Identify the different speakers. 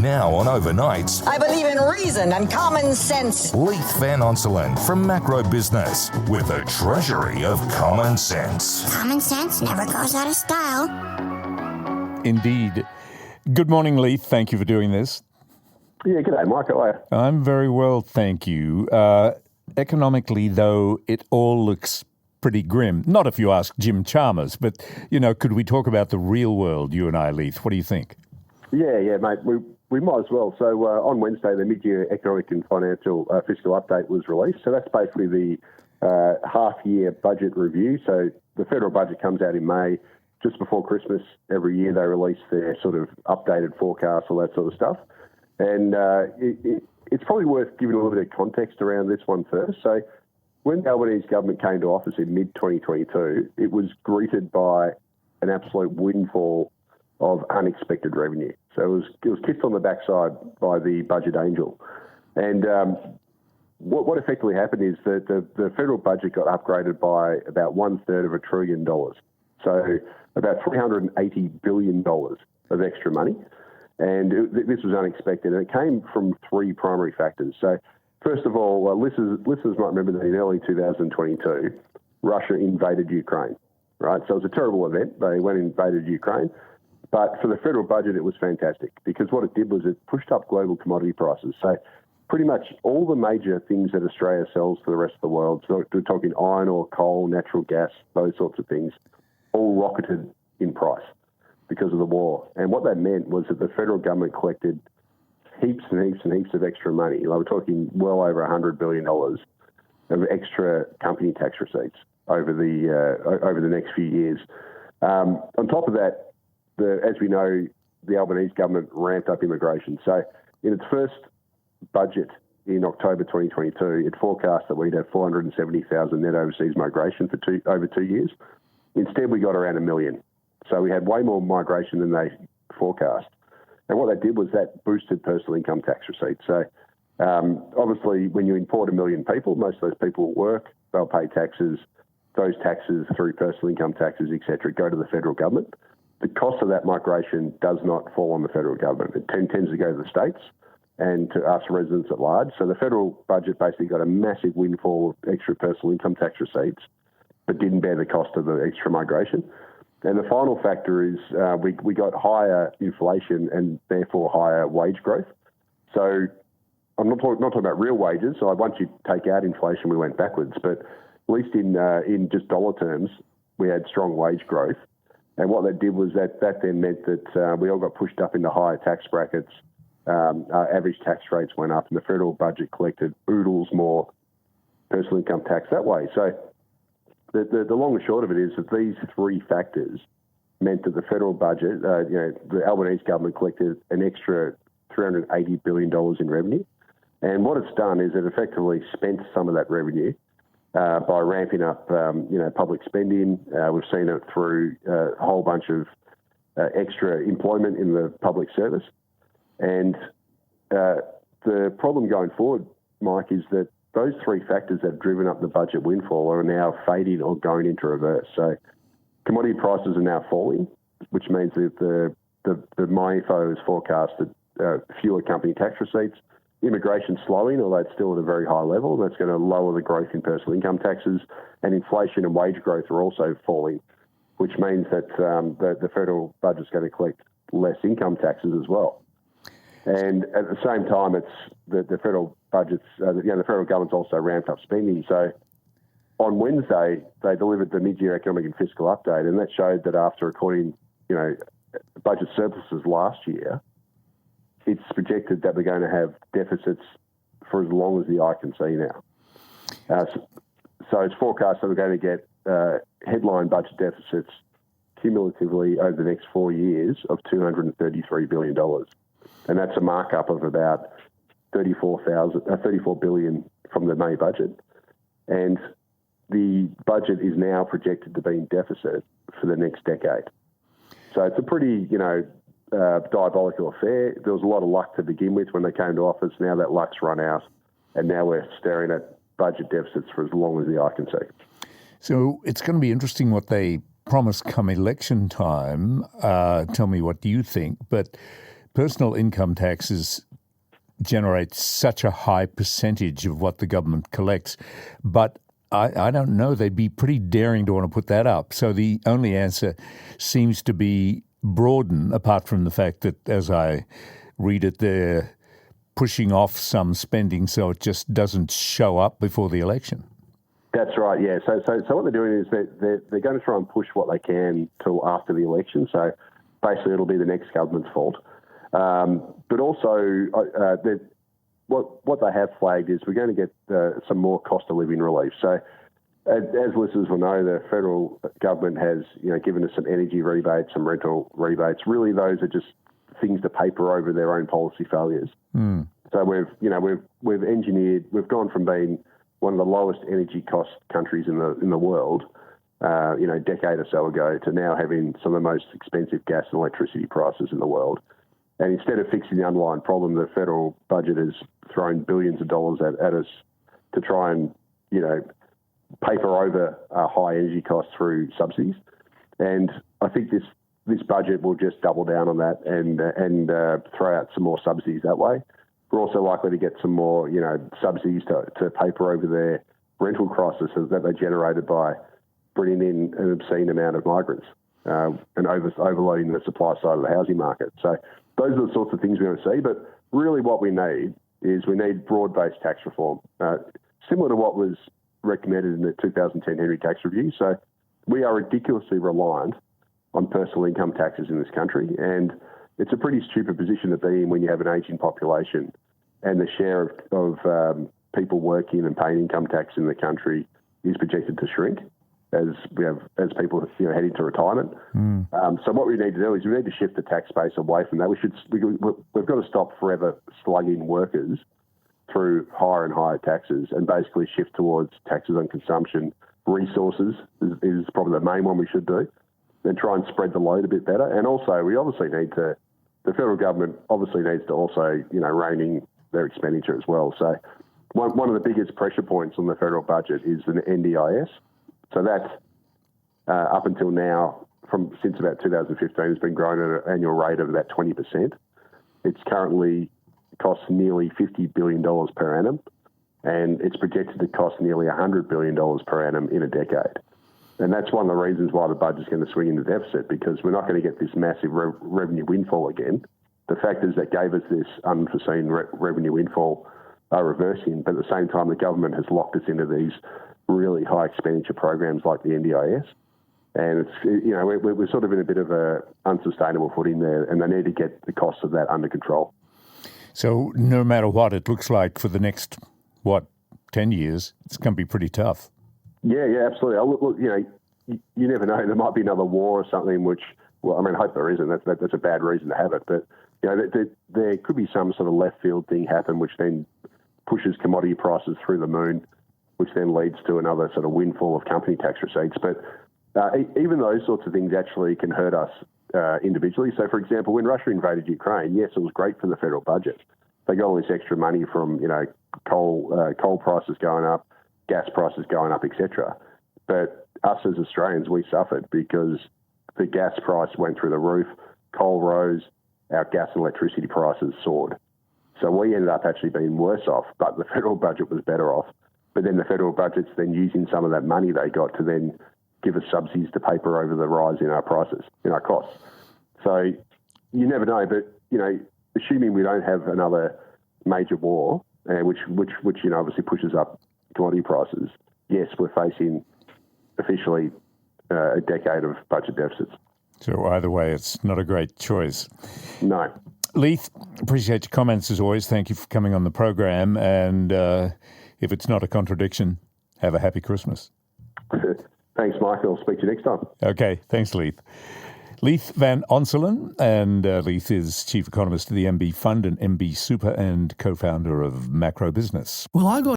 Speaker 1: Now on Overnights,
Speaker 2: I believe in reason and common sense.
Speaker 1: Leith Van Onselen from Macro Business with the Treasury of Common Sense.
Speaker 3: Common sense never goes out of style.
Speaker 4: Indeed. Good morning, Leith. Thank you for doing this.
Speaker 5: Yeah, g'day, Mike. How are you?
Speaker 4: I'm very well, thank you. Economically, though, it all looks pretty grim. Not if you ask Jim Chalmers, but, could we talk about the real world, you and I, Leith? What do you think?
Speaker 5: Yeah, mate. We might as well. So on Wednesday, the mid-year economic and financial fiscal update was released. So that's basically the half-year budget review. So the federal budget comes out in May. Just before Christmas, every year they release their sort of updated forecast, all that sort of stuff. And it's probably worth giving a little bit of context around this one first. So when the Albanese government came to office in mid-2022, it was greeted by an absolute windfall of unexpected revenue. So it was kissed on the backside by the budget angel. And what effectively happened is that the federal budget got upgraded by about $1/3 of $1 trillion. So about $380 billion of extra money. And this was unexpected. And it came from three primary factors. So first of all, listeners might remember that in early 2022, Russia invaded Ukraine, right? So it was a terrible event. They went and invaded Ukraine. But for the federal budget, it was fantastic because what it did was it pushed up global commodity prices. So pretty much all the major things that Australia sells to the rest of the world, so we're talking iron ore, coal, natural gas, those sorts of things, all rocketed in price because of the war. And what that meant was that the federal government collected heaps and heaps and heaps of extra money. Like we're talking well over $100 billion of extra company tax receipts over the next few years. On top of that, as we know, the Albanese government ramped up immigration. So in its first budget in October 2022, it forecast that we'd have 470,000 net overseas migration for over 2 years. Instead, we got around 1 million. So we had way more migration than they forecast. And what that did was that boosted personal income tax receipts. So obviously, when you import 1 million people, most of those people will work, they'll pay taxes. Those taxes through personal income taxes, etc., go to the federal government. The cost of that migration does not fall on the federal government. It tends to go to the states and to us residents at large. So the federal budget basically got a massive windfall of extra personal income tax receipts, but didn't bear the cost of the extra migration. And the final factor is we got higher inflation and therefore higher wage growth. So I'm not talking about real wages. So once you take out inflation, we went backwards. But at least in just dollar terms, we had strong wage growth. And what that did was that then meant that we all got pushed up into higher tax brackets. Our average tax rates went up and the federal budget collected oodles more personal income tax that way. So the long and short of it is that these three factors meant that the federal budget, the Albanese government collected an extra $380 billion in revenue. And what it's done is it effectively spent some of that revenue by ramping up, public spending. We've seen it through a whole bunch of extra employment in the public service. And the problem going forward, Mike, is that those three factors that have driven up the budget windfall are now fading or going into reverse. So commodity prices are now falling, which means that the MyInfo has forecasted fewer company tax receipts. Immigration slowing, although it's still at a very high level. That's going to lower the growth in personal income taxes, and inflation and wage growth are also falling, which means that the federal budget's going to collect less income taxes as well. And at the same time, it's the federal budgets. The federal government's also ramped up spending. So on Wednesday, they delivered the mid-year economic and fiscal update, and that showed that after recording, budget surpluses last year, it's projected that we're going to have deficits for as long as the eye can see now. So it's forecast that we're going to get headline budget deficits cumulatively over the next 4 years of $233 billion. And that's a markup of about $34 billion from the May budget. And the budget is now projected to be in deficit for the next decade. So it's a pretty, diabolical affair. There was a lot of luck to begin with when they came to office. Now that luck's run out, and now we're staring at budget deficits for as long as the eye can see.
Speaker 4: So it's going to be interesting what they promise come election time. Tell me what you think. But personal income taxes generate such a high percentage of what the government collects, but I don't know, they'd be pretty daring to want to put that up. So the only answer seems to be broaden, apart from the fact that, as I read it, they're pushing off some spending so it just doesn't show up before the election.
Speaker 5: That's right, yeah. So what they're doing is they're going to try and push what they can till after the election. So basically it'll be the next government's fault. But also what they have flagged is we're going to get some more cost of living relief. So as listeners will know, the federal government has given us some energy rebates, some rental rebates. Really, those are just things to paper over their own policy failures. So we've engineered. We've gone from being one of the lowest energy cost countries in the world, a decade or so ago, to now having some of the most expensive gas and electricity prices in the world. And instead of fixing the underlying problem, the federal budget has thrown billions of dollars at us to try and, paper over high energy costs through subsidies. And I think this budget will just double down on that and throw out some more subsidies that way. We're also likely to get some more, subsidies to paper over their rental crisis that they generated by bringing in an obscene amount of migrants and overloading the supply side of the housing market. So those are the sorts of things we want to see. But really what we need is broad-based tax reform, similar to what was recommended in the 2010 Henry Tax Review. So we are ridiculously reliant on personal income taxes in this country, and it's a pretty stupid position to be in when you have an ageing population and the share of people working and paying income tax in the country is projected to shrink as people head into retirement. So what we need to do is we need to shift the tax base away from that. We've got to stop forever slugging workers through higher and higher taxes and basically shift towards taxes on consumption. Resources is probably the main one we should do, and try and spread the load a bit better. And also, we obviously the federal government obviously needs to also, rein in their expenditure as well. So one of the biggest pressure points on the federal budget is the NDIS. So that's up until now, since about 2015, has been growing at an annual rate of about 20%. It's currently costs nearly $50 billion per annum, and it's projected to cost nearly $100 billion per annum in a decade. And that's one of the reasons why the budget's going to swing into deficit, because we're not going to get this massive revenue windfall again. The factors that gave us this unforeseen revenue windfall are reversing, but at the same time, the government has locked us into these really high expenditure programs like the NDIS. And it's, we're sort of in a bit of a unsustainable footing there, and they need to get the costs of that under control.
Speaker 4: So no matter what, it looks like for the next, 10 years, it's going to be pretty tough.
Speaker 5: Yeah, absolutely. Look, you never know. There might be another war or something, which, I hope there isn't. That's a bad reason to have it. But, there could be some sort of left field thing happen, which then pushes commodity prices through the moon, which then leads to another sort of windfall of company tax receipts. But even those sorts of things actually can hurt us individually. So, for example, when Russia invaded Ukraine, yes, it was great for the federal budget. They got all this extra money from, coal prices going up, gas prices going up, etc. But us as Australians, we suffered because the gas price went through the roof, coal rose, our gas and electricity prices soared. So we ended up actually being worse off, but the federal budget was better off. But then the federal budget's then using some of that money they got to then give us subsidies to paper over the rise in our prices, in our costs. So you never know, but, assuming we don't have another major war, which obviously pushes up commodity prices, yes, we're facing officially a decade of budget deficits.
Speaker 4: So either way, it's not a great choice.
Speaker 5: No.
Speaker 4: Leith, appreciate your comments as always. Thank you for coming on the program. And if it's not a contradiction, have a happy Christmas.
Speaker 5: Thanks, Michael. I'll speak to you next time.
Speaker 4: Okay. Thanks, Leith. Leith Van Onselen, and Leith is Chief Economist of the MB Fund and MB Super and co-founder of Macro Business.
Speaker 6: Well, I got